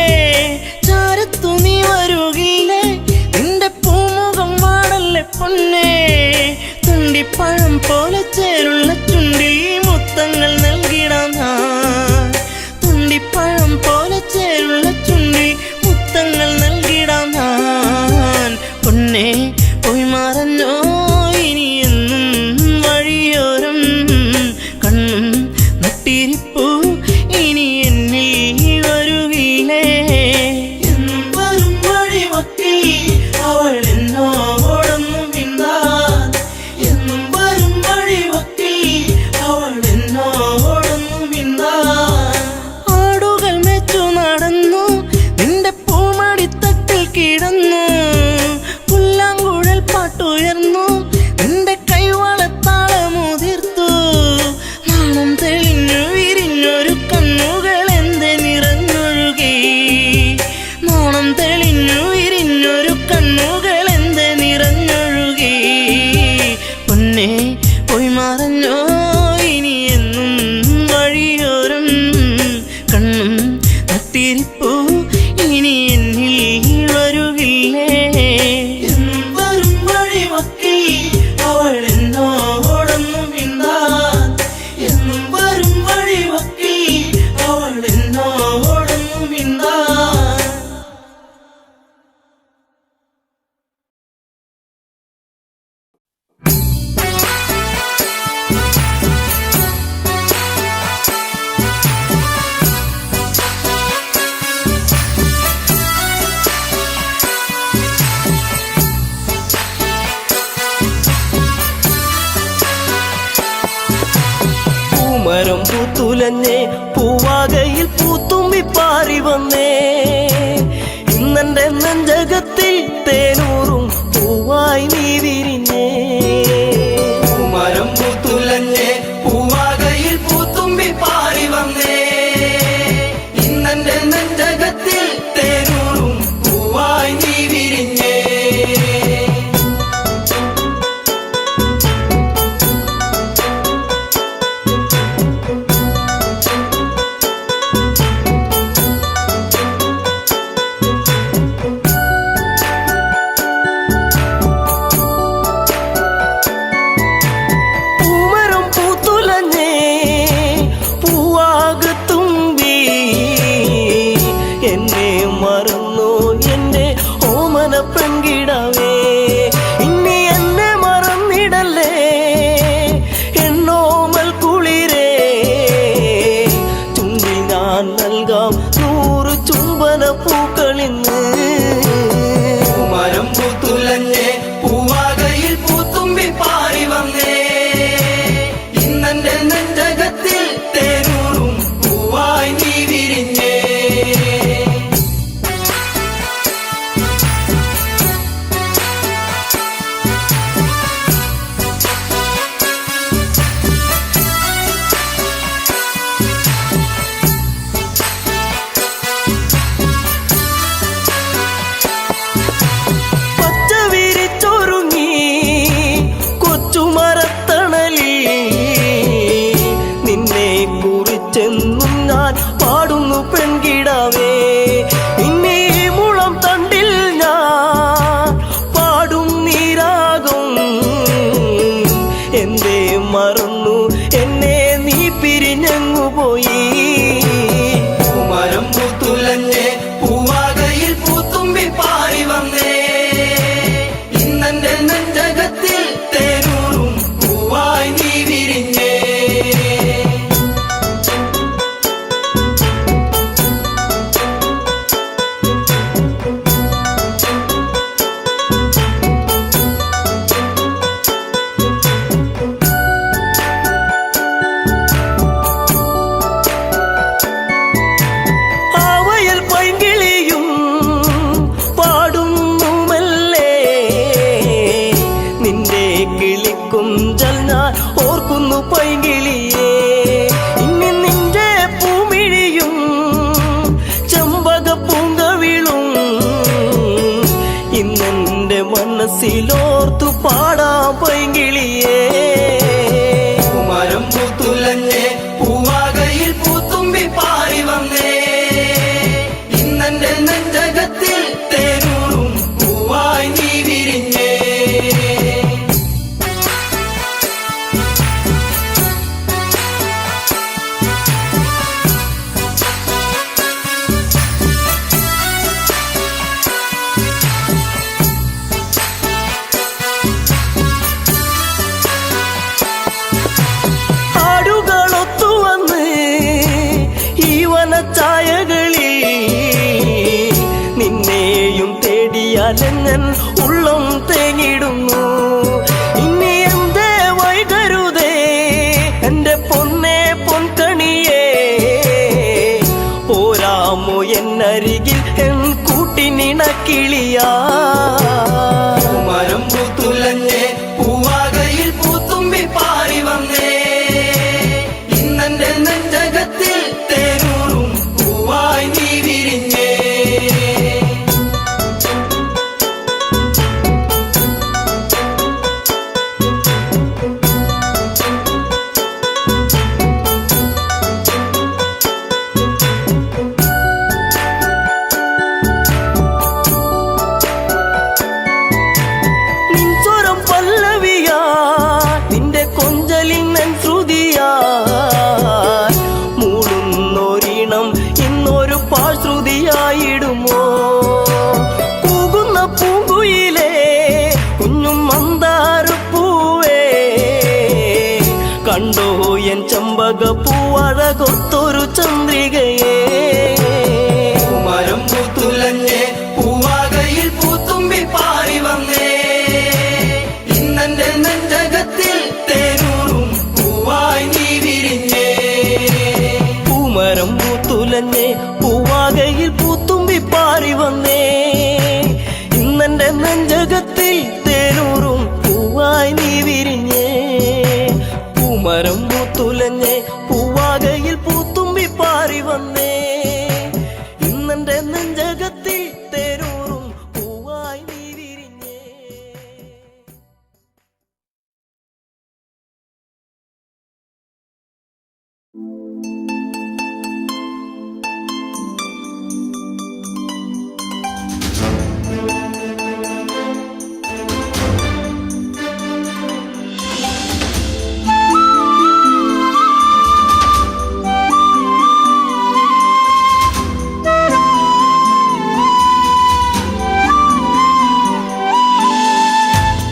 ചാരത്തു നീ വരുകില്ലേ നിന്റെ പൂമുഖം വാടല്ലേ പൊന്നെ തുണ്ടിപ്പഴം പോലെ ചേരുള്ള ചുണ്ടിൽ മുത്തങ്ങൾ നൽകിടാം ഞാൻ തുണ്ടിപ്പഴം പോലെ ചേരുള്ള ചുണ്ടിൽ മുത്തങ്ങൾ നൽകിടാം ഞാൻ പൊന്നെ പോയി മറഞ്ഞോ ഇനി എന്നും വഴിയോരം കണ്ണും നട്ടിരിപ്പു ഇനി എന്നിൽ വരുകില്ലേ എന്നും വരും വഴിമൊക്കെ അവൾ എന്നോടൊന്നും മിണ്ടാൻ എന്നും വരും വഴിമൊക്കെ അവൾ എന്നോടൊന്നും മിണ്ടാൻ ആടുകൾ മേച്ചു നടന്നു നിന്റെ പൂമടിത്തട്ടിൽ കിടന്നു പുല്ലാങ്കുഴൽ പാട്ടുയർന്നു നിന്റെ കൈവളത്താളമുതിർത്തു നാണം തെളിഞ്ഞു വിരിഞ്ഞൊരു കണ്ണുകൾ എന്തെ നിറഞ്ഞൊഴുകി നാണം തെളിഞ്ഞു വിരിഞ്ഞൊരു കണ്ണുകൾ എന്തെ നിറഞ്ഞൊഴുകി പൊന്നെ പോയി മറഞ്ഞോ ഇനി എന്നും വഴിയോരം കണ്ണും തട്ടിരിപ്പു ഇനി എന്നിൽ വരുകില്ലേ എന്നും വരും വഴിമൊക്കെ അവൾ എന്നോടൊന്നും മിണ്ടാൻ എന്നും വരും വഴിമൊക്കെ അവൾ എന്നോടൊന്നും മിണ്ടാൻ പൂമരം പൂത്തുലഞ്ഞേ പൂവാകയിൽ പൂത്തുമ്പി പാറി വന്നേ ഇന്നെന്റെ നെഞ്ചകത്തിൽ തേനൂറും പൂവായി നീ വിരിഞ്ഞേ പൂമരം പൂത്തുലഞ്ഞേ പൂവാകയിൽ പൂത്തുമ്പി പാറി വന്നേ ഇന്നെന്റെ നെഞ്ചകത്തിൽ തേനൂറും പൂവായി നീ വിരിഞ്ഞേ മറന്നു എൻ്റെ ഓമന പെൺകിടാവേ ഇനി എന്നെ മറന്നിടല്ലേ എന്നോമൽ കുളിരേ ചുണ്ടിൽ ഞാൻ നൽകാം 100 ചുംബന പൂക്കളിന്ന് മരം പൂത്തുലഞ്ഞേ പൂവാകയിൽ പൂത്തുമ്പി പാറി വന്നേ ഇന്നെന്റെ നെഞ്ചകത്തിൽ തേനൂറും പൂവായി നീ വിരിഞ്ഞേ പച്ച വിരിച്ചൊരുങ്ങി കൊച്ചുമരത്തണലിൽ നിന്നെ കുറിച്ചെന്നും ഞാൻ പാടുന്നു പെൺകിടാവേ ഇന്നീ മുളം തണ്ടിൽ ഞാൻ പാടും നീരാകും എന്തേ മറന്നു എന്നെ നീ പിരിഞ്ഞങ്ങു പോയി മരം പൂത്തുലഞ്ഞേ പൂവാകയിൽ പൂത്തുമ്പി പാറി വന്നേ ഇന്നെന്റെ നെഞ്ചകത്തിൽ തേനൂറും പൂവായി നീ വിരിഞ്ഞേ ആവയൽ പൈങ്കിളിയും പാടുന്നു മെല്ലെ നിന്റെ കിളിക്കുഞ്ചൽ ഞാൻ ഓർക്കുന്നു പൈങ്കിളിയേ ഇനി നിന്റെ പൂമിഴിയും ചെമ്പക പൂങ്കവിളും ഇന്നെന്റെ മനസ്സിലോർത്തു പാടാം പൈങ്കിളിയേ മരം പൂത്തുലഞ്ഞേ പൂവാകയിൽ പൂത്തുമ്പി പാറി വന്നേ ഇന്നെന്റെ നെഞ്ചകത്തിൽ തേനൂറും പൂവായി നീ വിരിഞ്ഞേ ആടുകളൊത്തുവന്ന് ഈ വനച്ചായകളിൽ നിന്നെയും തേടിയാലെങ്ങൻ ഉള്ളം തേങ്ങിടുന്നു ഇനി എന്തേ വൈകരുതേ എന്റെ പൊന്നേ പൊൻകണിയേ പോരാമോ എന്നരികിൽ എൻ കൂട്ടിനിണക്കിളിയാ മരം പൂത്തുലഞ്ഞേ പൂവാകയിൽ പൂത്തുമ്പി പാറി വന്നേ ഇന്നെന്റെ നെഞ്ചകത്തിൽ തേനൂറും പൂവായി നീ വിരിഞ്ഞേ നിൻ സ്വരം പല്ലവിയാ നിന്റെ കൊഞ്ചലിൻ നൻ ശ്രുതിയാ മൂളുന്നൊരീണം ഇന്നൊരു പാശ്രുതിയായിടുമോ കൂകുന്ന പൂങ്കുയിലേ കുഞ്ഞും മന്ദാരപ്പൂവേ കണ്ടോ എൻ ചമ്പക പൂവഴകൊത്തൊരു ചന്ദ്രികയേ മരം പൂത്തുലഞ്ഞേ പൂവാകയിൽ പൂത്തുമ്പി പാറി വന്നേ ഇന്നെന്റെ നെഞ്ചകത്തിൽ തേനൂറും പൂവായി നീ വിരിഞ്ഞേ പൂമരം പൂത്തുലഞ്ഞേ പൂവാകയിൽ പൂത്തുമ്പി പാറി വന്നേ ഇന്നെന്റെ നെഞ്ചകത്തിൽ തേനൂറും പൂവായി നീ വിരിഞ്ഞേ പൂമരം പൂത്തുലഞ്ഞേ പൂവാകയിൽ പൂത്തുമ്പി പാറി വന്നേ ഇന്നെന്റെ നെഞ്ചകത്തിൽ തേനൂറും പൂവായി നീ വിരിഞ്ഞേ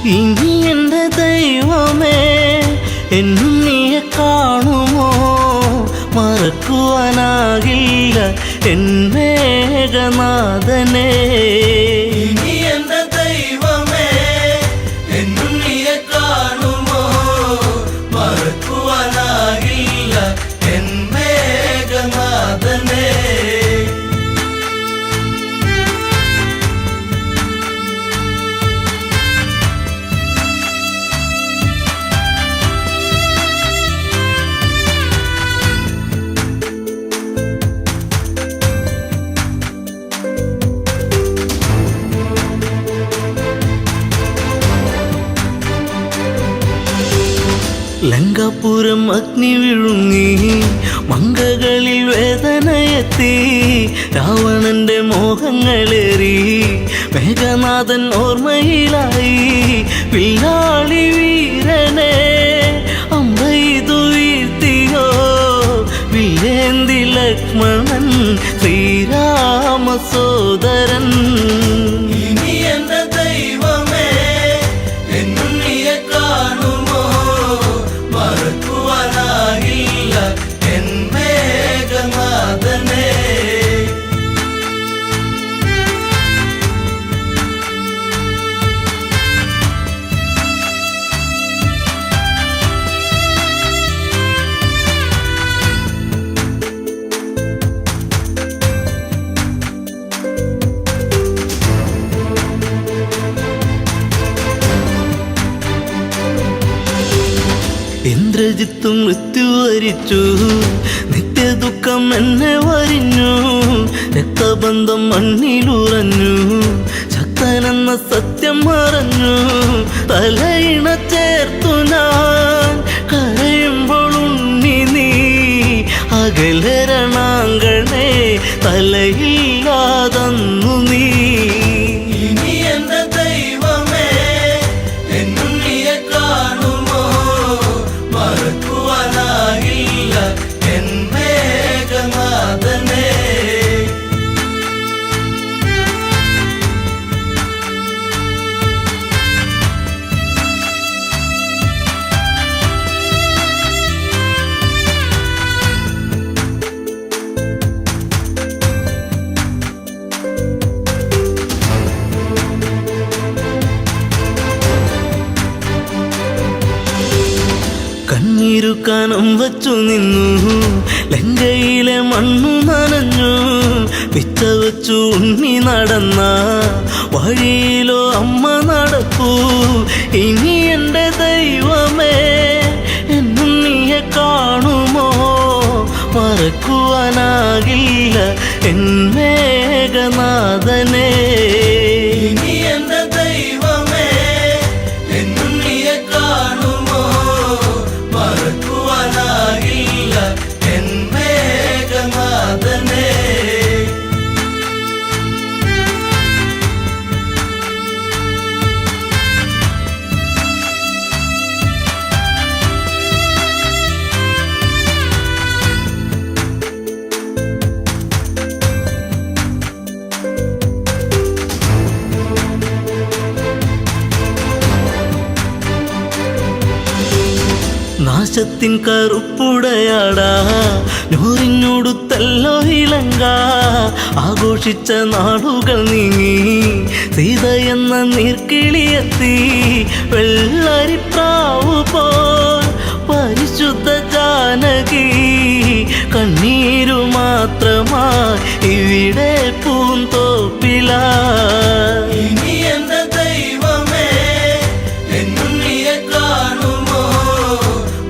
ഇനി എൻ്റെ ദൈവമേ എന്നുണ്ണിയെ കാണുമോ മറക്കുവാനാകില്ല എൻ മേഘനാഥനെ ഇനി എന്റെ ദൈവമേ എന്നുണ്ണിയെ കാണുമോ മറക്കുവാനാകില്ല എൻ മേഘനാഥനെ ലങ്കാപുരം അഗ്നി വിഴുങ്ങി മങ്കകളിൽ വേദനയെത്തി രാവണന്റെ മോഹങ്ങളേറി മേഘനാഥൻ ഓർമ്മയിലായി വില്ലാളി വീരനെ അമ്പെയ്തു വീഴ്ത്തിയോ വില്ലേന്തി ലക്ഷ്മണൻ ശ്രീരാമ സോദരൻ ഇനി എന്റെ ദൈവമേ എന്നുണ്ണിയെ കാണുമോ മറക്കുവാനാകില്ല എൻ മേഘനാഥനെ ഇന്ദ്രജിത്ത് മൃത്യു വരിച്ചു നിത്യദുഃഖം എന്നെ വരിഞ്ഞു രക്തബന്ധം മണ്ണിലുറഞ്ഞു ശക്തനെന്ന സത്യം മറഞ്ഞു തലയിണ ചേർത്തു ഞാൻ കരയുമ്പോൾ ഉണ്ണി നീ അകലരണാങ്കണേ തലയില്ലാതന്നു നീ ഇനി എന്റെ ദൈവമേ എന്നുണ്ണിയെ കാണുമോ മറക്കുവാനാകില്ല എൻ മേഘനാഥനെ കണ്ണീരു കനം വച്ചു നിന്നു ലങ്കയിലെ മണ്ണു നനഞ്ഞു പിച്ച വച്ചു ഉണ്ണി നടന്ന വഴിയിലോ അമ്മ നടക്കൂ ഇനി എൻ്റെ ദൈവമേ എന്നുണ്ണിയെ കാണുമോ മറക്കുവാനാകില്ല എൻ മേഘനാഥനെ ഇനി എന്റെ ദൈവമേ എന്നുണ്ണിയെ കാണുമോ മറക്കുവാനാകില്ല എൻ മേഘനാഥനെ നാശത്തിൻ കറുപ്പുടയാടാ നൂറിഞ്ഞൊടുത്തല്ലോ ഇലങ്ക ആഘോഷിച്ച നാളുകൾ നീങ്ങി സീത എന്ന നീർക്കിളിയെത്തി വെള്ളരിപ്രാവു പോൽ പരിശുദ്ധ ജാനകി കണ്ണീരു മാത്രമായി ഇവിടെ പൂന്തോപ്പില ഇനി എന്റെ ദൈവമേ എന്നുണ്ണിയെ കാണുമോ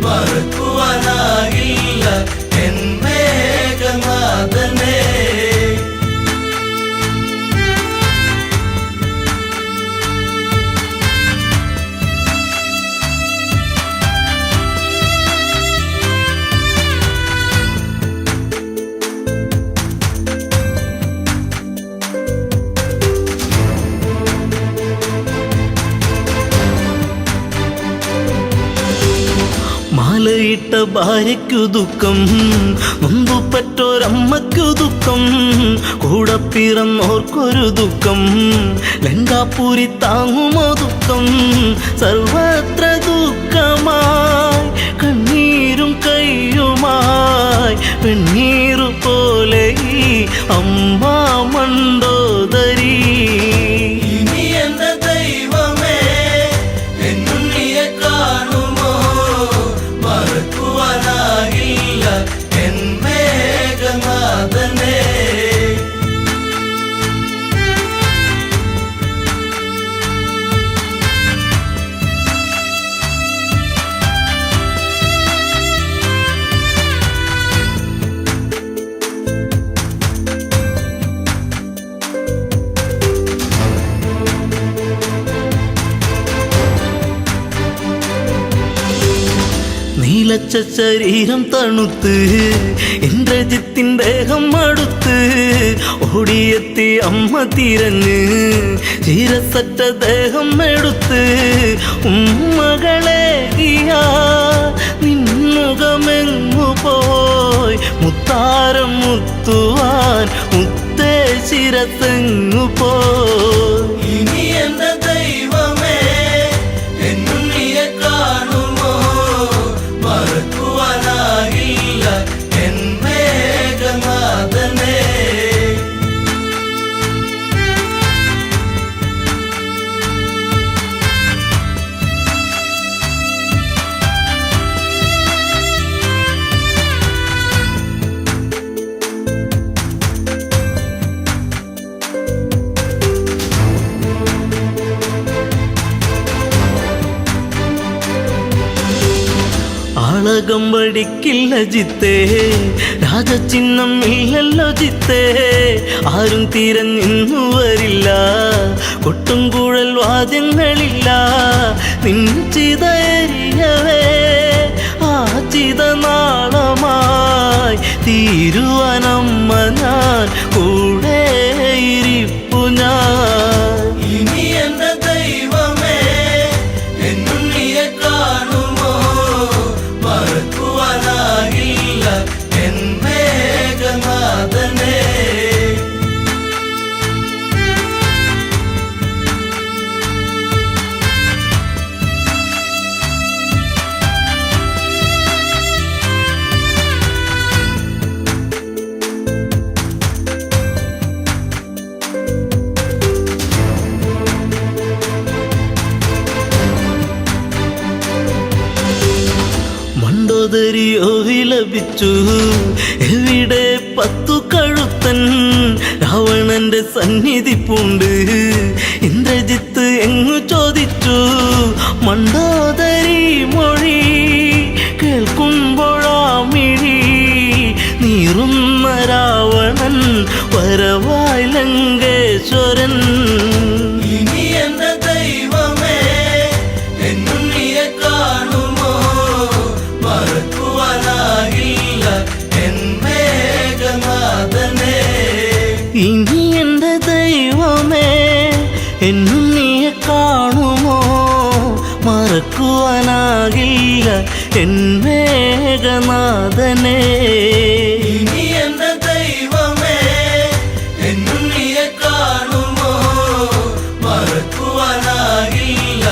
മറക്കുവാനാകില്ല എൻ മേഘനാഥനെ നൊന്തിട്ട ഭാര്യയ്ക്കു ദുഃഖം, നൊന്തുപറ്റൊരമ്മയ്ക്കു ദുഃഖം, കൂടെ പിറന്നോർക്കൊരു ദുഃഖം, ലങ്കാപുരി താങ്ങുമോ ദുഃഖം, സർവത്ര ദുഃഖമായി കണ്ണീരും കയ്യുമായി വെണ്ണീറു പോലെ ഈ അമ്മ മണ്ടോദരി. ഇനി എന്റെ ദൈവമേ എന്നുണ്ണിയെ കാണുമോ, മറക്കുവാനാകില്ല എൻ മേഘനാഥനെ. നീലച്ച ശരീരം തണുത്ത് ഇന്ദ്രജിത്തിൻ ദേഹം അടുത്ത് ഓടിയെത്തി അമ്മ തിരഞ്ഞ് ചീരസറ്റ ദേഹം എടുത്ത് ഉമ്മകളെ നിന്നുകമെങ്ങു പോയി മുത്താരം മുത്തുവാൻ മുത്തേ ശിരത്തെങ്ങു പോയി. ഇനി എന്റെ ദൈവമേ എന്നുണ്ണിയെ കാണുമോ, മറക്കുവാനാകില്ല എൻ മേഘനാഥനെ. ആളകം വടിക്കില്ല ജിത്തേ, രാജചിഹ്നം ഇല്ലല്ലോ ജിത്തേ, ആരും തിരഞ്ഞിന്നു വരില്ല, കൊട്ടും കുഴൽ വാദ്യങ്ങളില്ല, നിൻചിതയരിയവേ ആ ചിതനാളമായി തീരുവനമ്മ ഞാൻ കൂടെ ഇരിപ്പു ഞാൻ. ഇനി എന്റെ ദൈവമേ എന്നുണ്ണിയെ കാണുമോ, മറക്കുവാനാകില്ല എൻ മേഘനാഥനെ. മണ്ടോദരിയോ വിലപിച്ചു, എവിടെ 10 കഴുത്തൻ, രാവണന്റെ സന്നിധി പൂണ്ട് ഇന്ദ്രജിത്ത് എങ്ങു ചോദിച്ചു. മണ്ടോദരി മൊഴി കേൾക്കുമ്പോഴാ മിഴി നീറുന്ന രാവണൻ വരവായി ലങ്കേശ്വരൻ. ഇനി എന്റെ ദൈവമേ എന്നുണ്ണിയെ കാണുമോ, മറക്കുവാനാകില്ല എൻ മേഘനാഥനെ. ഇനി എന്റെ ദൈവമേ എന്നുണ്ണിയെ കാണുമോ, മറക്കുവാനാകില്ല എൻ മേഘനാഥനെ. ഇനി എന്റെ ദൈവമേ എന്നുണ്ണിയെ കാണുമോ, മറക്കുവാനാകില്ല